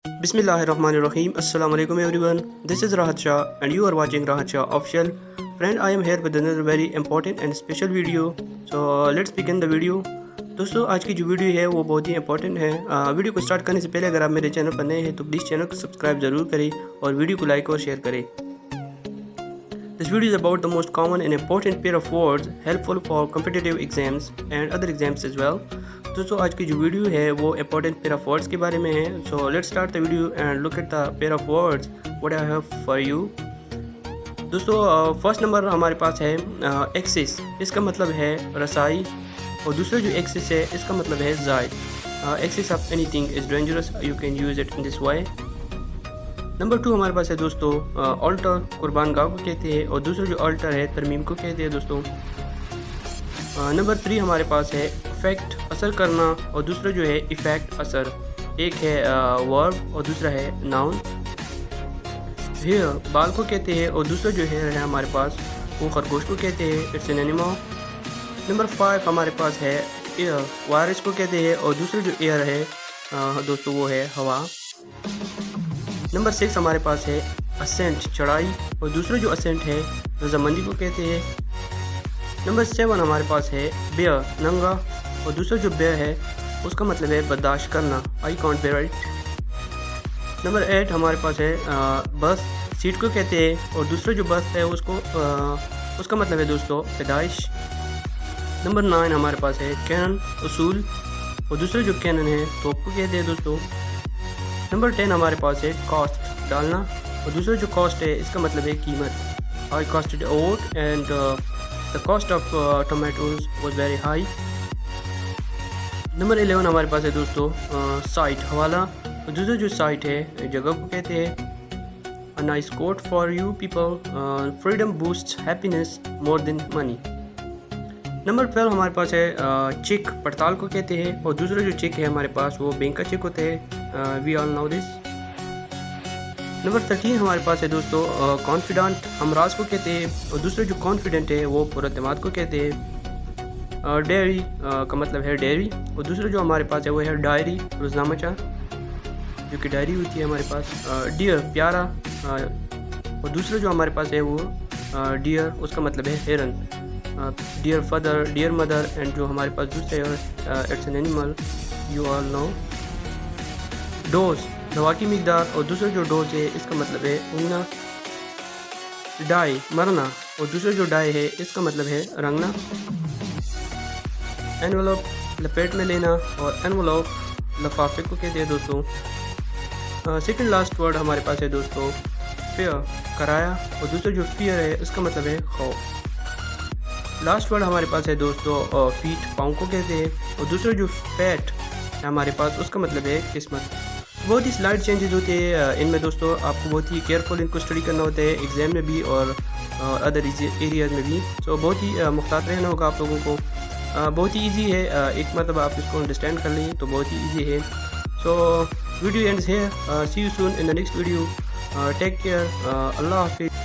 Bismillahirrahmanirrahim. Assalamu alaikum everyone. This is Rahat Shah and you are watching Rahat Shah Official. Friend, I am here with another very important and special video. So let's begin the video. दोस्तों आज की जो video है वो बहुत ही important है। Video को start करने से पहले अगर आप मेरे चैनल पर नए हैं तो प्लीज़ चैनल को सब्सक्राइब ज़रूर करें और वीडियो को लाइक और शेयर करें। This video is about the most common and important pair of words helpful for competitive exams and other exams as well. दोस्तों आज की जो वीडियो है वो important pair of words के बारे में है। So let's start the video and look at the pair of words what I have for you. दोस्तों फर्स्ट नंबर हमारे पास है एक्सेस, इसका मतलब है रसाई, और दूसरा जो एक्सेस है इसका मतलब है जायद। Excess of anything is dangerous, you can use it in this way. Number 2 हमारे पास है दोस्तों ऑल्टर, कुर्बान गाह को कहते हैं, और दूसरा जो ऑल्टर है तरमीम को कहते हैं दोस्तों। नंबर 3 हमारे पास है इफेक्ट, असर करना, और दूसरा जो है इफेक्ट, असर। एक है वर्ब और दूसरा है नाउन। हेयर बाल को कहते हैं, और दूसरा जो हेयर है हमारे पास वो खरगोश को कहते हैं, इट्स एन एनिमल। नंबर 5 हमारे पास है एयर, वायरस को कहते हैं, और दूसरा जो एयर है दोस्तों वो है हवा। नंबर 6 हमारे पास है असेंट, चढ़ाई, और दूसरा जो असेंट है रजामंदी को कहते हैं। नंबर 7 हमारे पास है बेयर, नंगा, और दूसरा जो बेयर है उसका मतलब है बर्दाश्त करना, I can't bear it. Number 8 हमारे पास है बस, सीट को कहते हैं, और दूसरा जो बस है उसका मतलब है दोस्तों पैदाइश। नंबर 9 हमारे पास है कैनन, उसूल, और दूसरा जो कैनन है तोप को कहते हैं दोस्तों। नंबर 10 हमारे पास है कॉस्ट, डालना, और दूसरा जो कॉस्ट है इसका मतलब है कीमत, I costed a vote and the cost of tomatoes was very high. Number 11 हमारे पास है दोस्तों साइट, हवाला, और दूसरा जो साइट है जगह को कहते हैं। A nice quote for you people, freedom boosts happiness more than money. Number 12 हमारे पास है चेक, पड़ताल को कहते हैं, और दूसरा जो चेक है हमारे पास वो बैंक का चेक होता है, we all know this. Number 13 हमारे पास है दोस्तों कॉन्फिडेंट, हमराज को कहते हैं, और दूसरा जो कॉन्फिडेंट है वो पुरअतमाद को कहते हैं। डेयरी का मतलब है डेयरी, और दूसरा जो हमारे पास है वो है डायरी, रोज़नामाचा जो कि डायरी होती है हमारे पास। डियर प्यारा, और दूसरा जो हमारे पास है वो डियर उसका मतलब है हेरन। Dear father, dear mother, and जो हमारे पास दूसरे it's an animal, you all know. Dose दवा की मिकदार, और दूसरा जो डोज है इसका मतलब है उंगना। डाई मरना, और दूसरा जो डाई है इसका मतलब है रंगना। एनवलप लपेट में लेना, और एनवलप लफाफे को कहते हैं दोस्तों। सेकंड लास्ट वर्ड हमारे पास है दोस्तों फेयर, कराया, और दूसरा जो फियर है उसका मतलब है खौफ। लास्ट वर्ड हमारे पास है दोस्तों फीट, पाँव को कहते हैं, और दूसरा जो फैट है हमारे पास उसका मतलब है किस्मत। बहुत ही स्लाइड चेंजेस होते हैं इनमें दोस्तों, आपको बहुत ही केयरफुल इनको स्टडी करना होता है एग्ज़ाम में भी और अदर एरियाज़ में भी। सो बहुत ही मुख्तात रहना होगा आप लोगों को। बहुत ही ईजी है, एक मतलब आप इसको अंडरस्टैंड कर लें तो बहुत ही ईजी है। So video ends here, see you soon in the next video, take care, अल्लाह हाफिज़।